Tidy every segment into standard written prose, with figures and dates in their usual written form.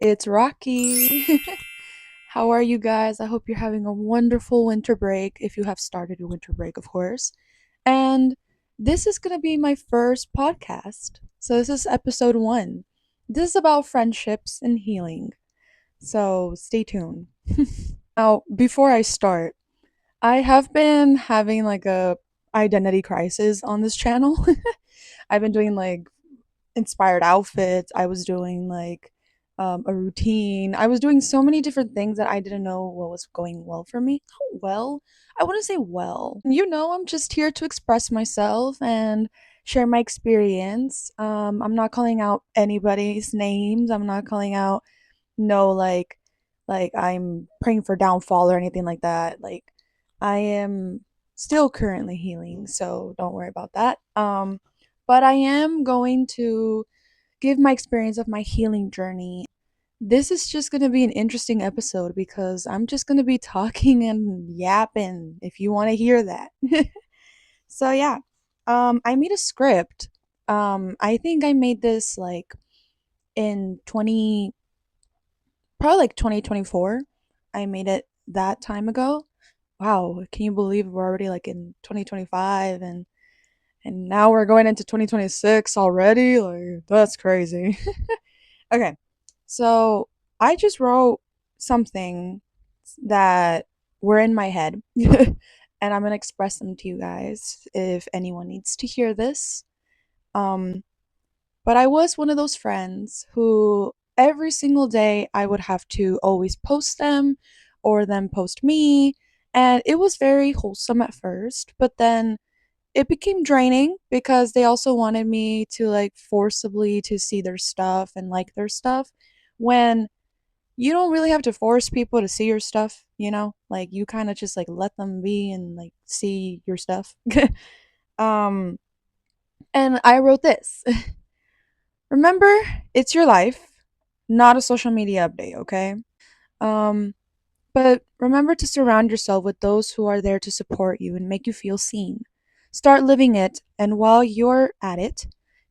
It's Rocky. How are you guys? I hope you're having a wonderful winter break, if you have started your winter break, of course. And this is going to be my first podcast. So, this is episode one. This is about friendships and healing. So, stay tuned. Now, before I start, I have been having like a identity crisis on this channel. I've been doing like inspired outfits. I was doing like a routine. I was doing so many different things that I didn't know what was going well for me. Well, I wouldn't say well. I'm just here to express myself and share my experience. I'm not calling out anybody's names. I'm not calling out no like I'm praying for downfall or anything like that. Like I am still currently healing, so don't worry about that. But I am going to give my experience of my healing journey. This is just going to be an interesting episode because I'm just going to be talking and yapping if you want to hear that. So yeah. I made a script. I think I made this like in 20 probably like 2024. I made it that time ago. Wow, can you believe we're already like in 2025 and now we're going into 2026 already? Like that's crazy. Okay. So, I just wrote something that were in my head and I'm going to express them to you guys if anyone needs to hear this. Um but I was one of those friends who every single day I would have to always post them or them post me. And it was very wholesome at first, but then it became draining because they also wanted me to like forcibly to see their stuff and like their stuff when you don't really have to force people to see your stuff. Like you kind of just like let them be and like see your stuff. um and I wrote this. Remember, it's your life, not a social media update, okay? Um, but remember to surround yourself with those who are there to support you and make you feel seen. Start living it, and while you're at it,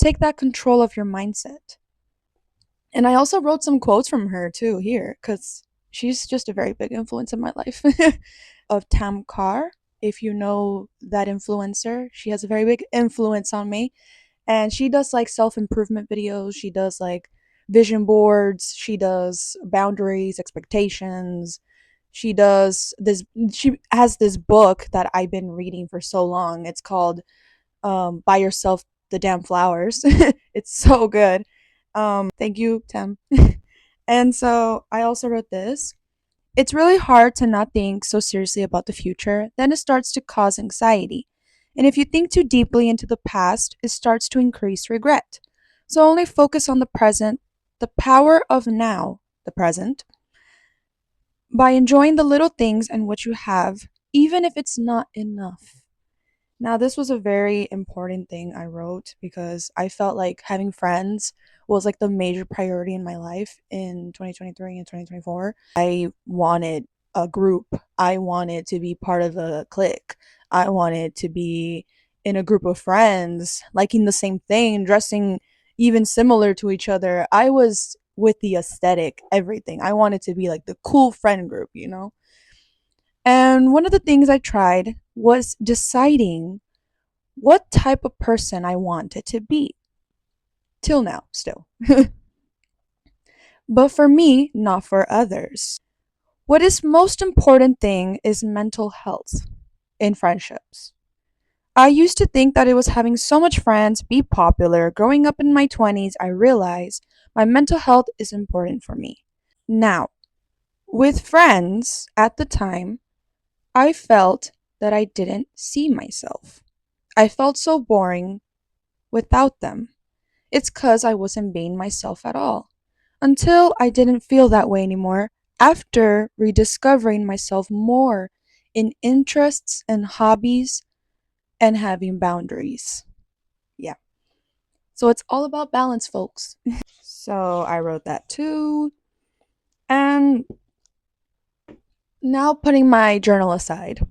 take that control of your mindset. And I also wrote some quotes from her too here, because she's just a very big influence in my life. Of Tam Carr, if you know that influencer, she has a very big influence on me, and she does like self-improvement videos, she does like vision boards, she does boundaries, expectations. She has this book that I've been reading for so long. It's called Buy Yourself the Damn Flowers. It's so good. Thank you, Tim. And so I also wrote this. It's really hard to not think so seriously about the future, then it starts to cause anxiety. And if you think too deeply into the past, it starts to increase regret. So only focus on the present, the power of now, the present, by enjoying the little things and what you have, even if it's not enough. Now, this was a very important thing I wrote because I felt like having friends was like the major priority in my life in 2023 and 2024. I wanted a group. I wanted to be part of a clique. I wanted to be in a group of friends, liking the same thing, dressing even similar to each other. I was with the aesthetic, everything. I wanted to be like the cool friend group. And one of the things I tried was deciding what type of person I wanted to be. Till now, still. But for me, not for others. What is most important thing is mental health in friendships. I used to think that it was having so much friends, be popular. Growing up in my 20s, I realized my mental health is important for me. Now, with friends at the time, I felt that I didn't see myself. I felt so boring without them. It's 'cause I wasn't being myself at all. Until I didn't feel that way anymore after rediscovering myself more in interests and hobbies and having boundaries. Yeah. So it's all about balance, folks. So I wrote that too. And now putting my journal aside.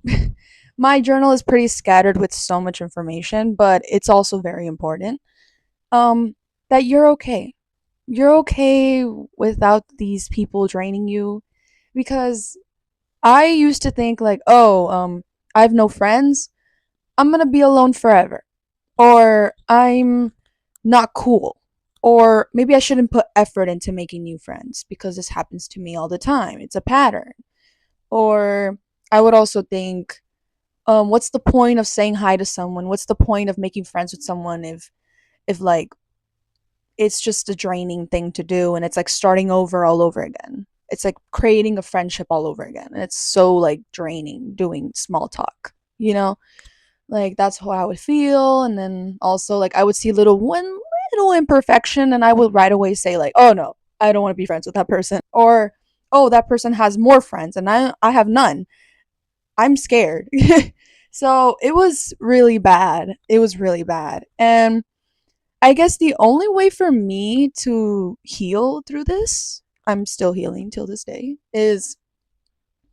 My journal is pretty scattered with so much information, but it's also very important. Um that you're okay. you're okay without these people draining you, because I used to think like, oh, I have no friends, I'm gonna be alone forever, or I'm not cool, or maybe I shouldn't put effort into making new friends because this happens to me all the time. It's a pattern. Or I would also think, what's the point of saying hi to someone? What's the point of making friends with someone if like it's just a draining thing to do and it's like starting over all over again. It's like creating a friendship all over again. And it's so like draining doing small talk, you know? Like that's how I would feel. And then also like I would see one little imperfection and I would right away say like, oh no, I don't want to be friends with that person. Or oh, that person has more friends and I have none. I'm scared. So it was really bad. It was really bad. And I guess the only way for me to heal through this, I'm still healing till this day, is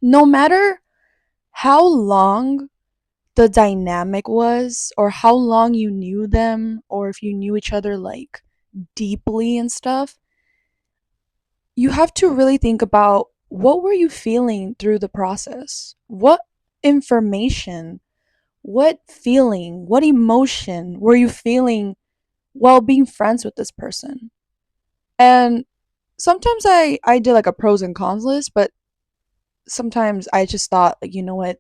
no matter how long the dynamic was, or how long you knew them, or if you knew each other like deeply and stuff, you have to really think about what were you feeling through the process? What information, what feeling, what emotion were you feeling while being friends with this person? And sometimes I did like a pros and cons list, but sometimes I just thought like, you know what?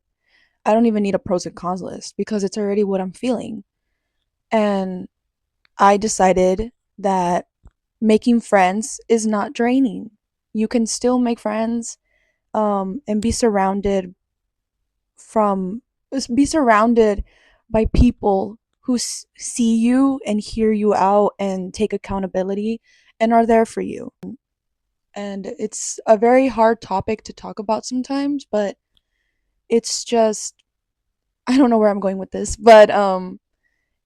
I don't even need a pros and cons list because it's already what I'm feeling. And I decided that making friends is not draining. You can still make friends, and from be surrounded by people who see you and hear you out and take accountability and are there for you. And it's a very hard topic to talk about sometimes, but it's just, I don't know where I'm going with this, but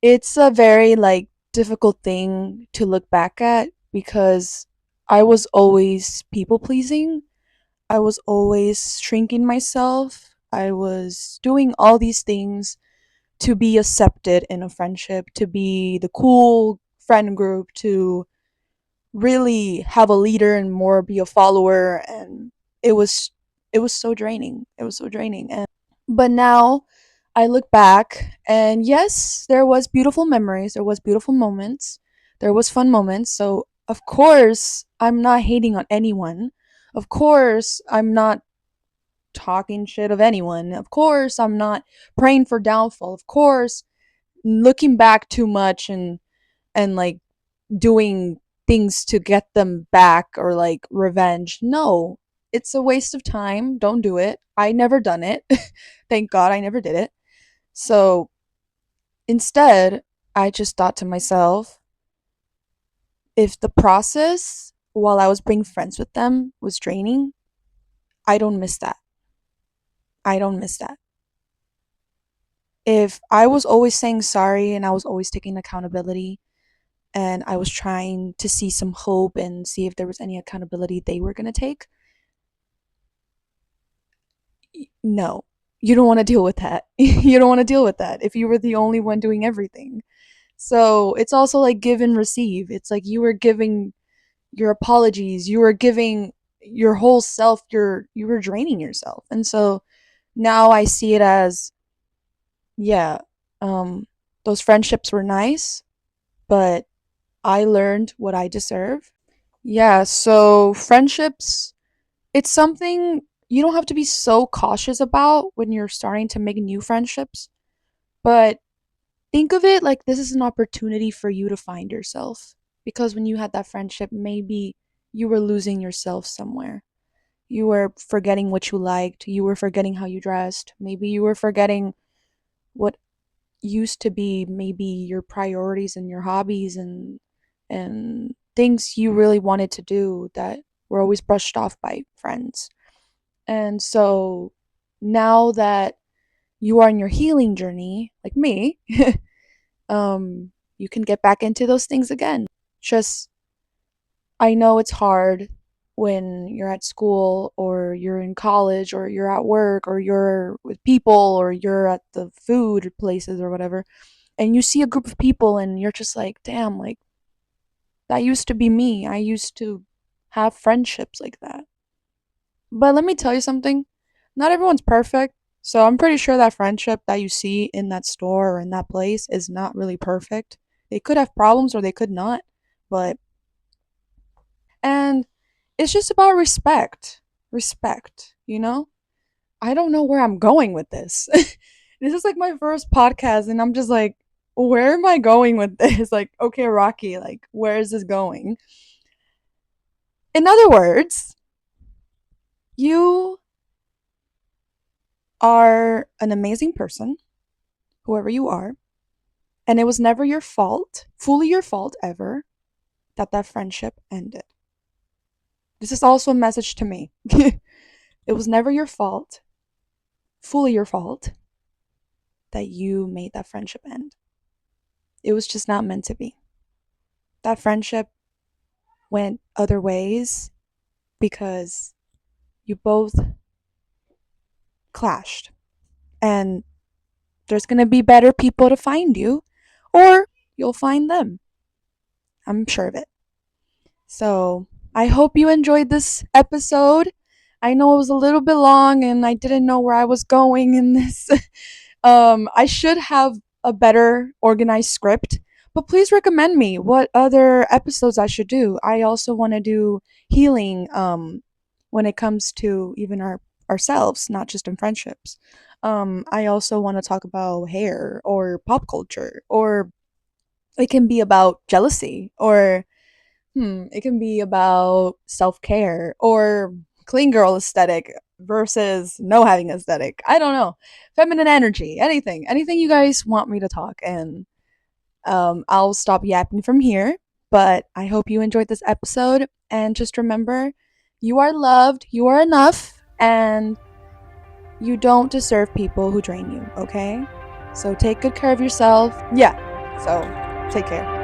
it's a very like difficult thing to look back at because I was always people pleasing. I was always shrinking myself. I was doing all these things to be accepted in a friendship, to be the cool friend group, to really have a leader and more be a follower. And it was it was so draining. It was so draining. And but now I look back and yes, there was beautiful memories, there was beautiful moments, there was fun moments. So of course I'm not hating on anyone. Of course I'm not talking shit of anyone. Of course I'm not praying for downfall. Of course looking back too much and like doing things to get them back or like revenge. No, it's a waste of time. Don't do it. I never done it. Thank God I never did it. So instead, I just thought to myself, if the process while I was being friends with them was draining, I don't miss that. I don't miss that. If I was always saying sorry and I was always taking accountability and I was trying to see some hope and see if there was any accountability they were going to take, no, you don't want to deal with that. You don't want to deal with that if you were the only one doing everything. So it's also like give and receive. It's like you were giving your apologies, you were giving your whole self, you were draining yourself. And so now I see it as, yeah, um, those friendships were nice, but I learned what I deserve. Yeah, so friendships, it's something you don't have to be so cautious about when you're starting to make new friendships, but think of it like this is an opportunity for you to find yourself. Because when you had that friendship, maybe you were losing yourself somewhere. You were forgetting what you liked, you were forgetting how you dressed, maybe you were forgetting what used to be maybe your priorities and your hobbies and things you really wanted to do that were always brushed off by friends. And so now that you are in your healing journey, like me, you can get back into those things again. Just, I know it's hard when you're at school or you're in college or you're at work or you're with people or you're at the food places or whatever, and you see a group of people and you're just like, damn, like That used to be me. I used to have friendships like that. But let me tell you something. Not everyone's perfect. So I'm pretty sure that friendship that you see in that store or in that place is not really perfect. They could have problems or they could not. But, and it's just about respect. Respect, you know? I don't know where I'm going with this. This is like my first podcast, and I'm just like, where am I going with this? Like, okay, Rocky, like, where is this going? In other words, you are an amazing person, whoever you are, and it was never your fault, fully your fault ever, that that friendship ended. This is also a message to me. It was never your fault, fully your fault, that you made that friendship end. It was just not meant to be. That friendship went other ways because you both clashed. And there's going to be better people to find you, or you'll find them. I'm sure of it. So I hope you enjoyed this episode. I know it was a little bit long and I didn't know where I was going in this. I should have a better organized script, but please recommend me what other episodes I should do. I also want to do healing when it comes to even ourselves, not just in friendships. I also want to talk about hair or pop culture, or it can be about jealousy, or it can be about self care or clean girl aesthetic versus no having aesthetic. I don't know. Feminine energy, anything you guys want me to talk. And I'll stop yapping from here. But I hope you enjoyed this episode. And just remember, you are loved, you are enough, and you don't deserve people who drain you, okay? So take good care of yourself. Yeah, so take care.